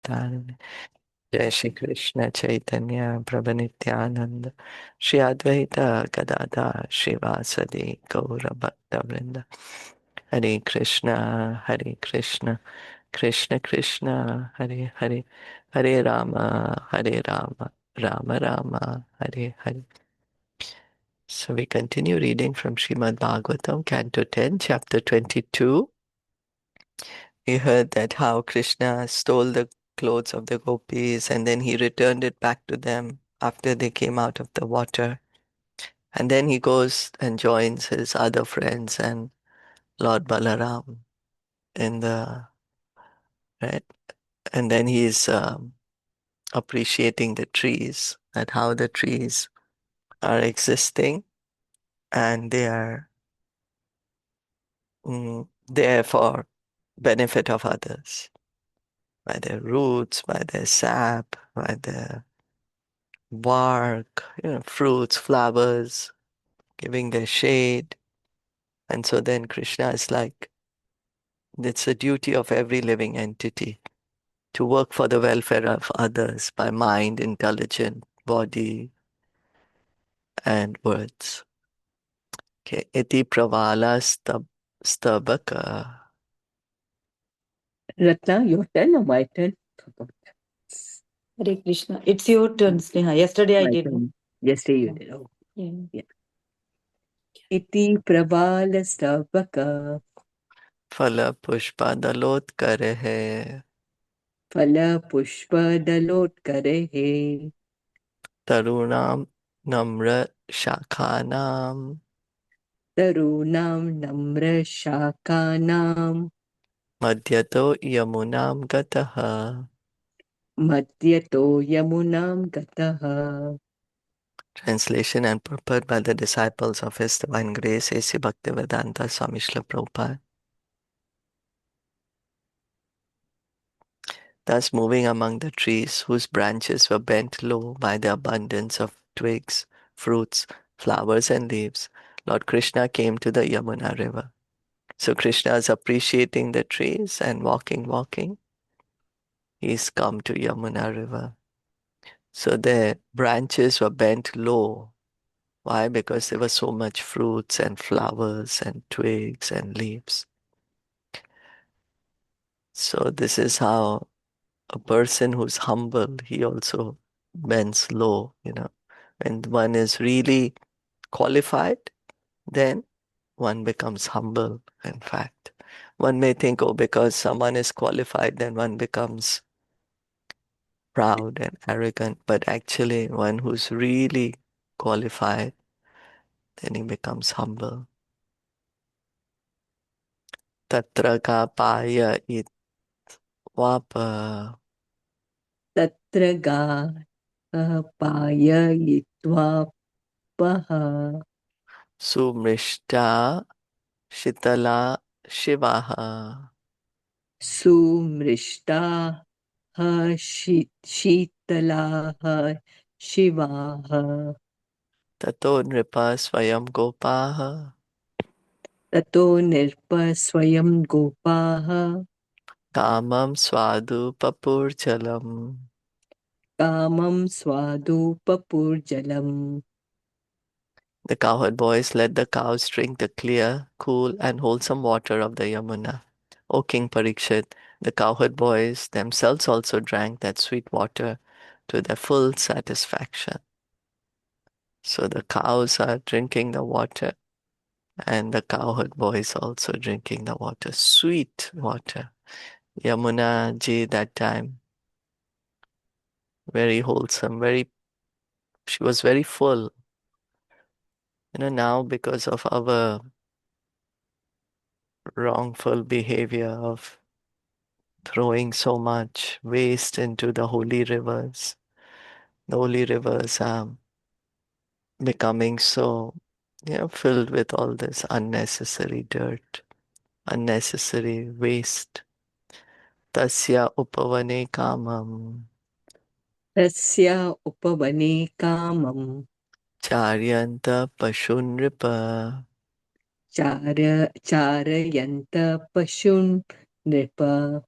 Bhaktarin. Jai Shri Krishna Chaitanya Prabhu Nityananda Shri Advaita Gadadhar Shivasadi Gaura Bhakta Vrinda. Hare Krishna, Hare Krishna, Krishna Krishna, Hare Hare, Hare Rama, Hare Rama, Rama Rama, Hare Hare. So we continue reading from Srimad Bhagavatam, Canto 10, Chapter 22. We heard that how Krishna stole the clothes of the gopis and then he returned it back to them after they came out of the water. And then he goes and joins his other friends and Lord Balaram in the, right? And then he's appreciating the trees, that how the trees are existing and they are there for benefit of others by their roots, by their sap, by their bark, fruits, flowers, giving their shade. And so then Krishna is like, it's the duty of every living entity to work for the welfare of others by mind, intelligence, body, and words. Okay, iti pravala stabaka. Ratna, your turn or my turn? Hare Krishna. It's your turn, Sneha. Yesterday I did. Yesterday you did. Oh. Yeah. Iti prabhala stavaka. Phala pushpa dalot kare hai. Phala pushpa dalot kare hai. Tarunam namra shakhanam. Tarunam namra shakanam. Madhyato yamunam gataha. Madhyato yamunam gataha. Translation and purport by the disciples of His Divine Grace, A.C. Bhaktivedanta Swami Srila Prabhupada. Thus moving among the trees whose branches were bent low by the abundance of twigs, fruits, flowers and leaves, Lord Krishna came to the Yamuna river. So Krishna is appreciating the trees and walking. He's come to Yamuna river. So their branches were bent low. Why? Because there was so much fruits and flowers and twigs and leaves. So this is how a person who's humble, he also bends low, When one is really qualified, then one becomes humble, in fact. One may think, oh, because someone is qualified, then one becomes proud and arrogant. But actually, one who's really qualified, then he becomes humble. Tatra ka paya itwapa. Tatra ga paya yitva paha. Sumrishta shitala shivaha. Sumrishta shitalaha shivaha. Tato nripa swayam gopaha. Tato nirpa swayam gopaha. Kamam swadu papurchalam. Kamam swadu papurjalam. The cowherd boys let the cows drink the clear, cool, and wholesome water of the Yamuna. O King Parikshit, the cowherd boys themselves also drank that sweet water to their full satisfaction. So the cows are drinking the water, and the cowherd boys also drinking the water, sweet water. Yamuna ji that time, very wholesome, she was very full. Now because of our wrongful behavior of throwing so much waste into the holy rivers, the holy rivers are becoming so, filled with all this unnecessary dirt, unnecessary waste. Tasya upavane kamam. Tasya upavane kamam. Charyanta pashunripa. Charayanta pashun nripa.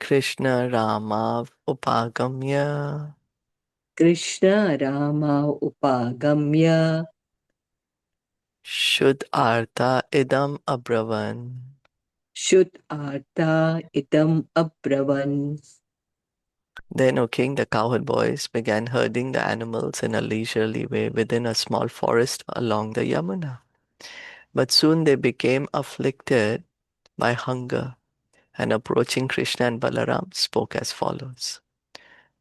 Krishna Rama Upagamya Krishna Rama Upagamya Shud Artha Idam Abravan. Shud Artha Idam Abravan. Then, O king, the cowherd boys began herding the animals in a leisurely way within a small forest along the Yamuna. But soon they became afflicted by hunger, and approaching Krishna and Balaram spoke as follows.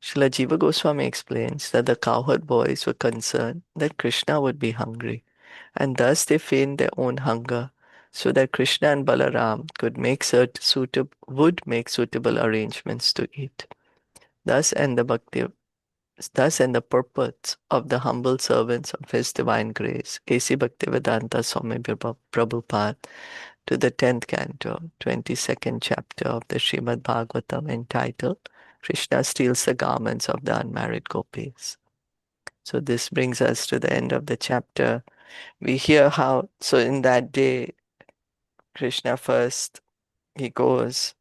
Srila Jiva Goswami explains that the cowherd boys were concerned that Krishna would be hungry, and thus they feigned their own hunger so that Krishna and Balaram would make suitable arrangements to eat. Thus end the purpose of the humble servants of His Divine Grace, A.C. Bhaktivedanta Swami Prabhupada, to the 10th canto, 22nd chapter of the Srimad Bhagavatam, entitled Krishna Steals the Garments of the Unmarried Gopis. So this brings us to the end of the chapter. We hear how, so in that day, Krishna first, he goes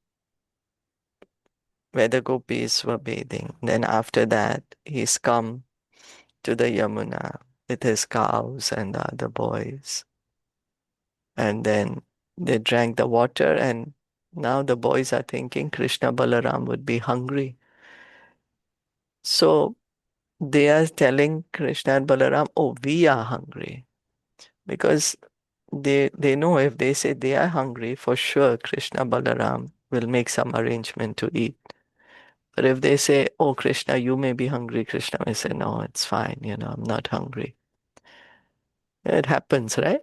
where the gopis were bathing. Then after that, he's come to the Yamuna with his cows and the other boys. And then they drank the water, and now the boys are thinking Krishna Balaram would be hungry. So they are telling Krishna and Balaram, oh, we are hungry. Because they know if they say they are hungry, for sure Krishna Balaram will make some arrangement to eat. But if they say, oh, Krishna, you may be hungry, Krishna may say, no, it's fine, I'm not hungry. It happens, right?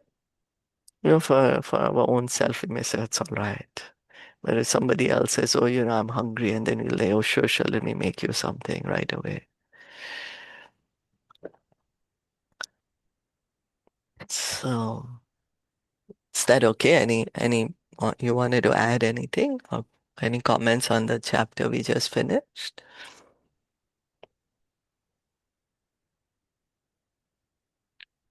For our own self, we may say, it's all right. But if somebody else says, oh, I'm hungry, and then we'll say, oh, sure, let me make you something right away. So, is that okay? You wanted to add anything? Or any comments on the chapter we just finished?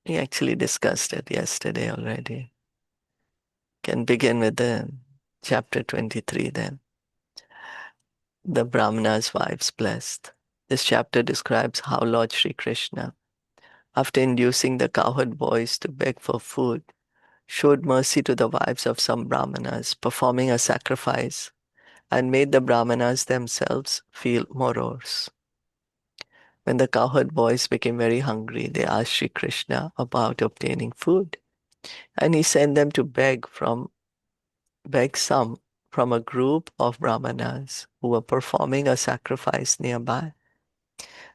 We actually discussed it yesterday already. Can begin with the chapter 23 then. The Brahmana's wives blessed. This chapter describes how Lord Sri Krishna, after inducing the cowherd boys to beg for food, showed mercy to the wives of some Brahmanas, performing a sacrifice, and made the Brahmanas themselves feel morose. When the cowherd boys became very hungry, they asked Sri Krishna about obtaining food, and he sent them to beg some from a group of Brahmanas who were performing a sacrifice nearby.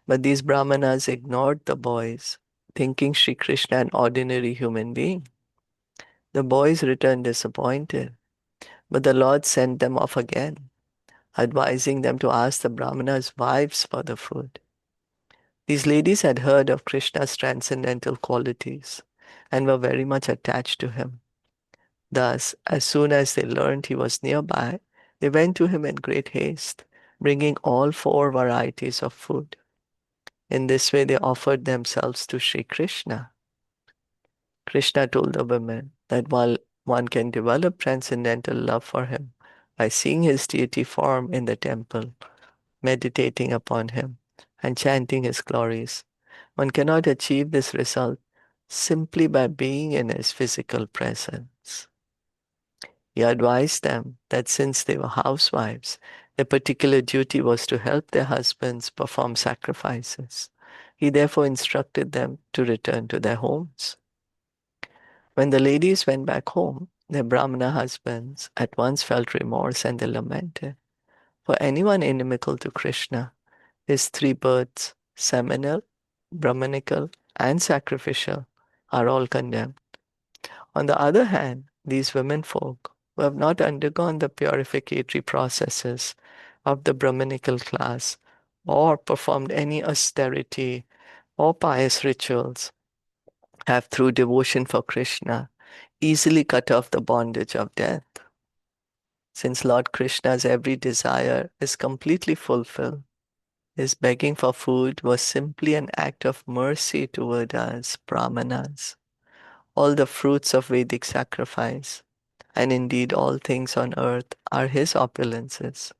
But these Brahmanas ignored the boys, thinking Sri Krishna an ordinary human being. The boys returned disappointed, but the Lord sent them off again, advising them to ask the Brahmanas' wives for the food. These ladies had heard of Krishna's transcendental qualities and were very much attached to him. Thus, as soon as they learned he was nearby, they went to him in great haste, bringing all 4 varieties of food. In this way, they offered themselves to Sri Krishna. Krishna told the women that while one can develop transcendental love for him by seeing his deity form in the temple, meditating upon him, and chanting his glories, one cannot achieve this result simply by being in his physical presence. He advised them that since they were housewives, their particular duty was to help their husbands perform sacrifices. He therefore instructed them to return to their homes. When the ladies went back home, their Brahmana husbands at once felt remorse and they lamented. For anyone inimical to Krishna, his 3 births, seminal, Brahmanical, and sacrificial, are all condemned. On the other hand, these women folk who have not undergone the purificatory processes of the Brahmanical class or performed any austerity or pious rituals have, through devotion for Krishna, easily cut off the bondage of death. Since Lord Krishna's every desire is completely fulfilled, his begging for food was simply an act of mercy toward us, Brahmanas. All the fruits of Vedic sacrifice, and indeed all things on earth, are his opulences.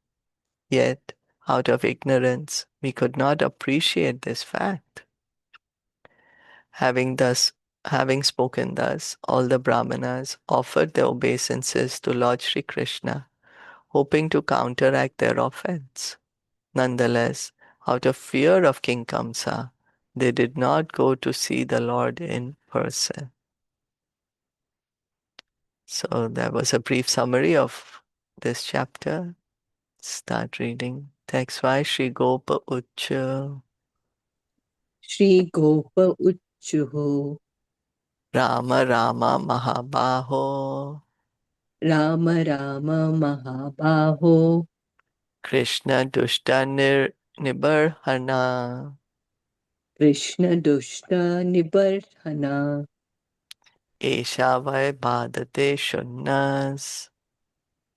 Yet, out of ignorance, we could not appreciate this fact. Having spoken thus, all the Brahmanas offered their obeisances to Lord Sri Krishna, hoping to counteract their offense. Nonetheless, out of fear of King Kamsa, they did not go to see the Lord in person. So that was a brief summary of this chapter. Start reading. Text by Shri Gopa Ucha. Shri Gopa Uchuhu. Rama Rama Mahabaho. Rama Rama Mahabaho. Krishna Dushta Nibarhana. Krishna Dushta Nibarhana. Esha Vai Bhadate Shunnas.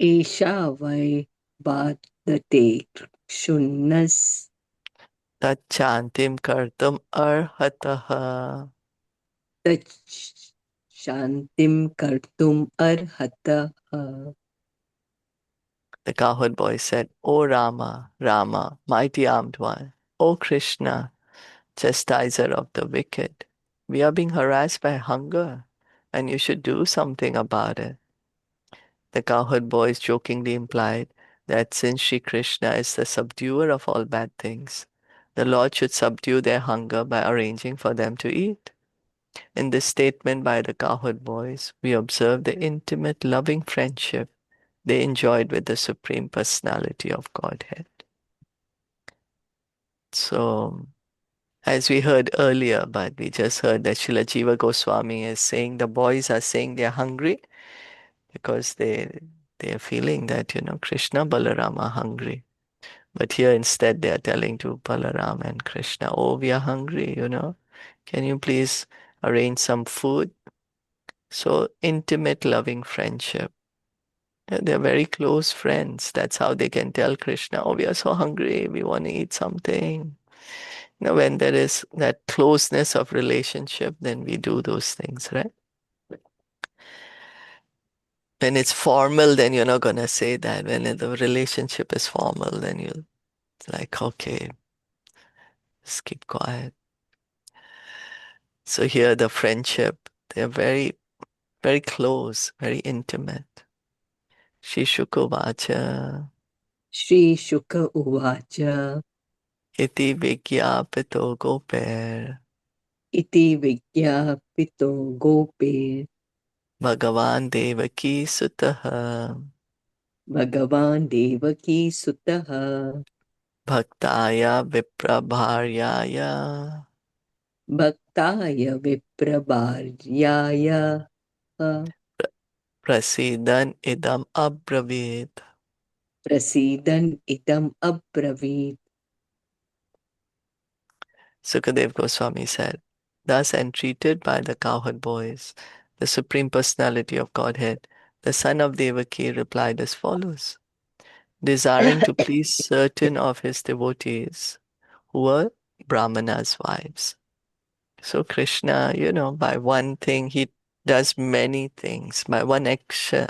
Esha Vai Bhadate Shunnas. Tachantim Kartum Arhataha. Shantim Kartum Arhataha. The cowherd boy said, O Rama, Rama, mighty armed one, O Krishna, chastiser of the wicked, we are being harassed by hunger, and you should do something about it. The cowherd boys jokingly implied that since Sri Krishna is the subduer of all bad things, the Lord should subdue their hunger by arranging for them to eat. In this statement by the cowherd boys, we observe the intimate, loving friendship they enjoyed with the Supreme Personality of Godhead. So, as we heard earlier, but we just heard that Srila Jiva Goswami is saying the boys are saying they're hungry because they're feeling that, Krishna, Balaram are hungry. But here instead they are telling to Balaram and Krishna, oh, we are hungry, Can you please arrange some food? So intimate, loving friendship. Yeah, they're very close friends. That's how they can tell Krishna, oh, we are so hungry, we want to eat something. When there is that closeness of relationship, then we do those things, right? When it's formal, then you're not going to say that. When the relationship is formal, then you're like, okay, just keep quiet. So here, the friendship, they're very, very close, very intimate. Shishuko Vacha. Shri Shuka Uvacha. Iti Vigyapito Goper. Iti Vigyapito Gope. Bhagavan Devaki Sutaha. Bhagavan Devaki Sutaha. Bhaktaya Viprabharyaya. Bhaktaya Viprabharyaya. Prasidan Idam Abravit. Prasidan Idam Abravit. Sukadev Goswami said, thus entreated by the cowherd boys, the Supreme Personality of Godhead, the son of Devaki replied as follows. Desiring to please certain of his devotees who were Brahmana's wives. So Krishna, by one thing, he does many things. By one action,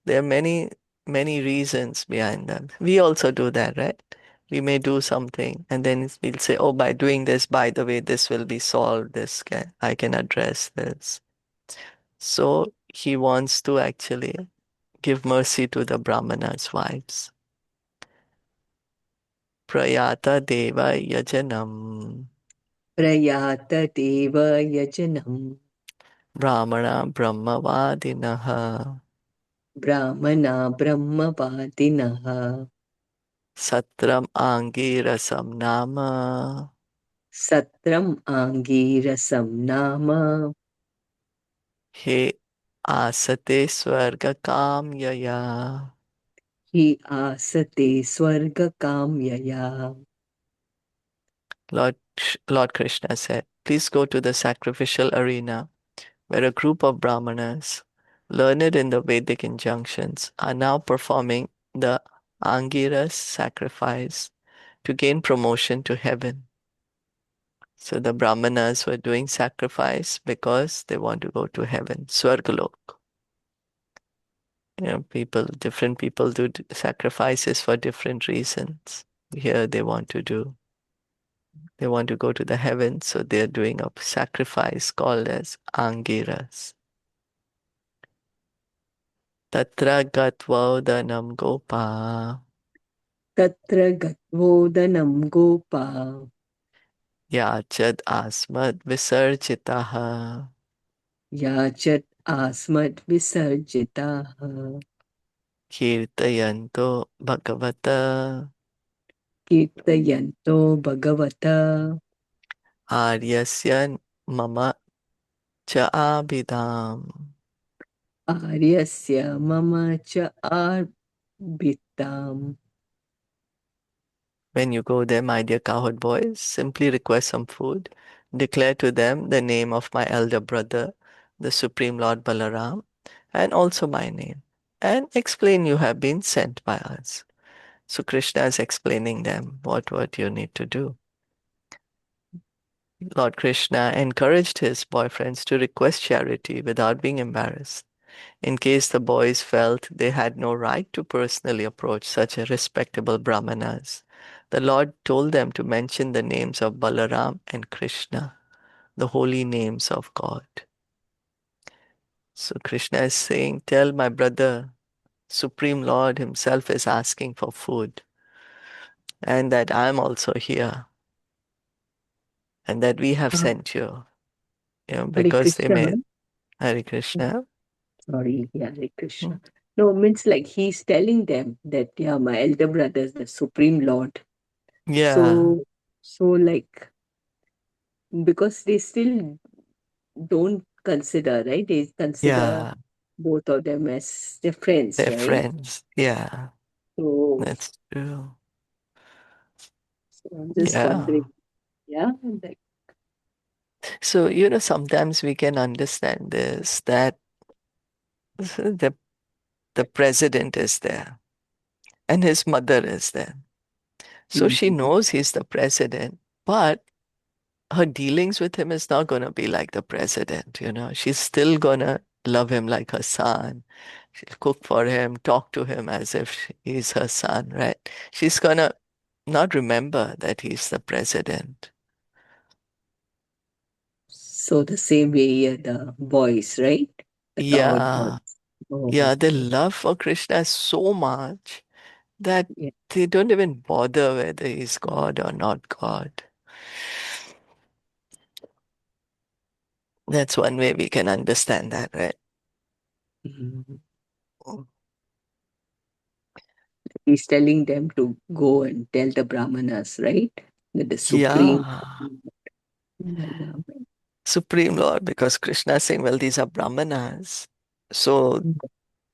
there are many, many reasons behind them. We also do that, right? We may do something and then we'll say, oh, by doing this, by the way, this will be solved. I can address this. So he wants to actually give mercy to the Brahmana's wives. Prayata Deva Yajanam. Prayata Deva Yajanam. Brahmana Brahmavadinaha. Brahmana Brahmavadinaha. Satram Angirasam Nama. Satram Angirasam Nama. He Asate Swarga Kamyaya. Hi Asate Swarga Kamyaya. Lord, Lord Krishna said, please go to the sacrificial arena where a group of Brahmanas, learned in the Vedic injunctions, are now performing the Angiras sacrifice to gain promotion to heaven. So the Brahmanas were doing sacrifice because they want to go to heaven, Swargalok. Different people do sacrifices for different reasons. Here they want to go to the heavens, so they're doing a sacrifice called as Angiras. Tatra gatvodanam gopa Tatra gatvodanam gopa yachad asmad visarjitaha yachat asmat visarjitaha kirtayanto bhagavata kirtayanto bhagavata aryasya mama cha abhidam. aryasya mama cha arbitam. When you go there, my dear cowherd boys, simply request some food. Declare to them the name of my elder brother, the Supreme Lord Balaram, and also my name, and explain you have been sent by us. So Krishna is explaining them what you need to do. Lord Krishna encouraged his boyfriends to request charity without being embarrassed. In case the boys felt they had no right to personally approach such a respectable brahmanas, the Lord told them to mention the names of Balaram and Krishna, the holy names of God. So Krishna is saying, tell my brother, Supreme Lord himself is asking for food, and that I am also here, and that we have sent you, Hare because they Krishna. made Hare Krishna. Sorry, yeah, Hare Hmm. Krishna. No, means like he's telling them that, yeah, my elder brother is the Supreme Lord. Yeah, So like, because they still don't consider, right? They consider yeah, both of them as their friends, they're right? friends. Yeah, So, that's true. so I'm just Yeah. wondering, yeah, like, So, sometimes we can understand this, that the, the president is there and his mother is there. So she mhm. knows he's the president, but her dealings with him is not going to be like the president. She's still going to love him like her son. She'll cook for him, talk to him as if he's her son, right? She's going to not remember that he's the president. So the same way here, the boys, right? The coward boys. Yeah, Oh, yeah, the okay. love for Krishna is so much that Yeah. they don't even bother whether he's God or not God. That's one way we can understand that, right? Mhm. He's telling them to go and tell the Brahmanas, right? That the Supreme. Yeah, Supreme Lord, because Krishna is saying, well, these are Brahmanas. So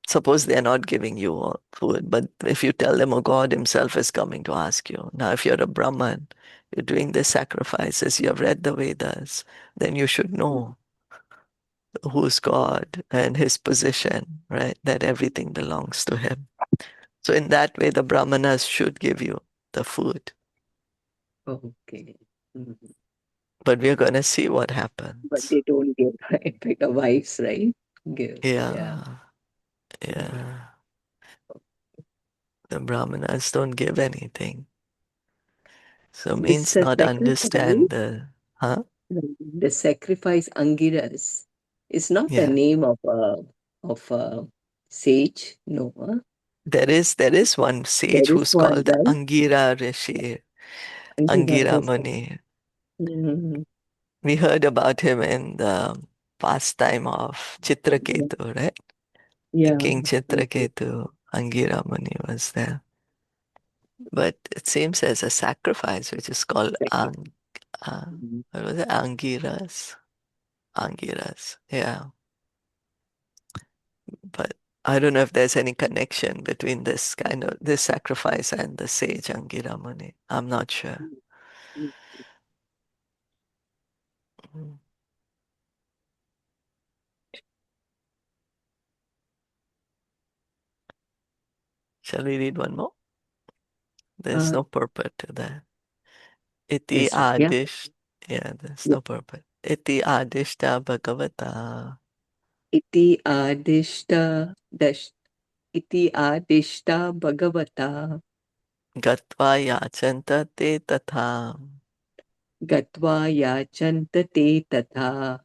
suppose they're not giving you all food, but if you tell them, oh, God Himself is coming to ask you. Now, if you're a Brahman, you're doing the sacrifices, you have read the Vedas, then you should know who's God and His position, right? That everything belongs to Him. So in that way, the brahmanas should give you the food. Okay. Mhm. But we're going to see what But happens. they don't give like a wives, right? Give. Yeah. Yeah, Mhm. yeah. The brahmanas don't give anything. So It's means a not sacrifice. understand the, huh? The sacrifice Angiras is not the Yeah. name of a sage. No, huh? There is one There sage is who's one, called right? Angira Rishi, Angira Angira Rishi. Muni. Mhm. We heard about him in the pastime of Chitraketu, right? The Yeah. King Okay. Chitraketu, Angira Muni was there. But it seems there's a sacrifice which is called Sacrifice. uh, Mhm. what was it? Angiras. Angiras. Yeah. But I don't know if there's any connection between this sacrifice and the sage Angira Muni. I'm not sure. Mhm. Mm. Shall we read one more? There's Uh, no purport to that. Iti this one, yeah. adish. Yeah, there's Yeah. no purport. Iti adishta bhagavata. Iti adishta dash. iti adishta Bhagavata gatva yachanta te tatha gatva yachanta te tatha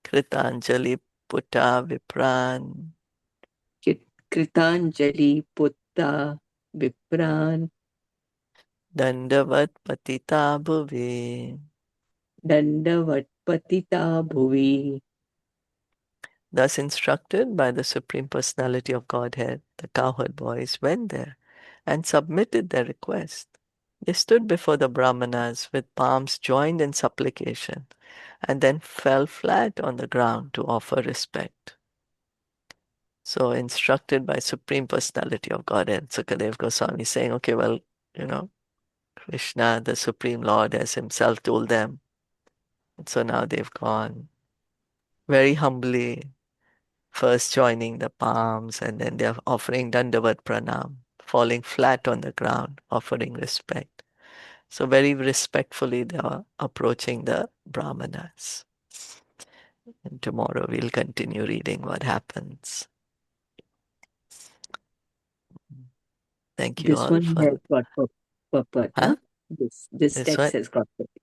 kritanjali putta vipran kritanjali putta vipran dandavat patita bhuvi. dandavat patita bhuvi. Thus instructed by the Supreme Personality of Godhead, the cowherd boys went there and submitted their request. They stood before the Brahmanas with palms joined in supplication and then fell flat on the ground to offer respect. So instructed by Supreme Personality of Godhead, Sukadev Goswami is saying, okay, well, Krishna, the Supreme Lord, has himself told them. And so now they've gone very humbly, first joining the palms, and then they're offering Dandavat Pranam, falling flat on the ground, offering respect. So very respectfully they are approaching the Brahmanas. And tomorrow we'll continue reading what happens. Thank you This all one for... has got purport, Huh? huh? This This text one? has got purport.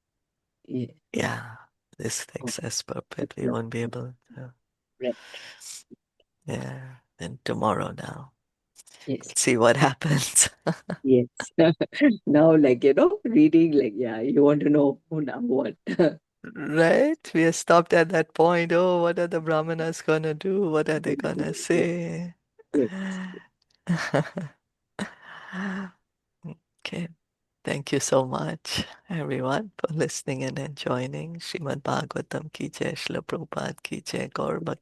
Yeah. Yeah, this Oh, text has purport. that's We not won't be able to... right. Yeah, then tomorrow now. Yes. Let's see what happens. Yes. Now, reading, you want to know now what. Right? We have stopped at that point. Oh, what are the Brahmanas gonna do? What are they gonna say? Yes. Okay. Thank you so much, everyone, for listening and enjoying. Srimad Bhagavatam ki jai, Srila Prabhupada ki jai, Gaur Bhakta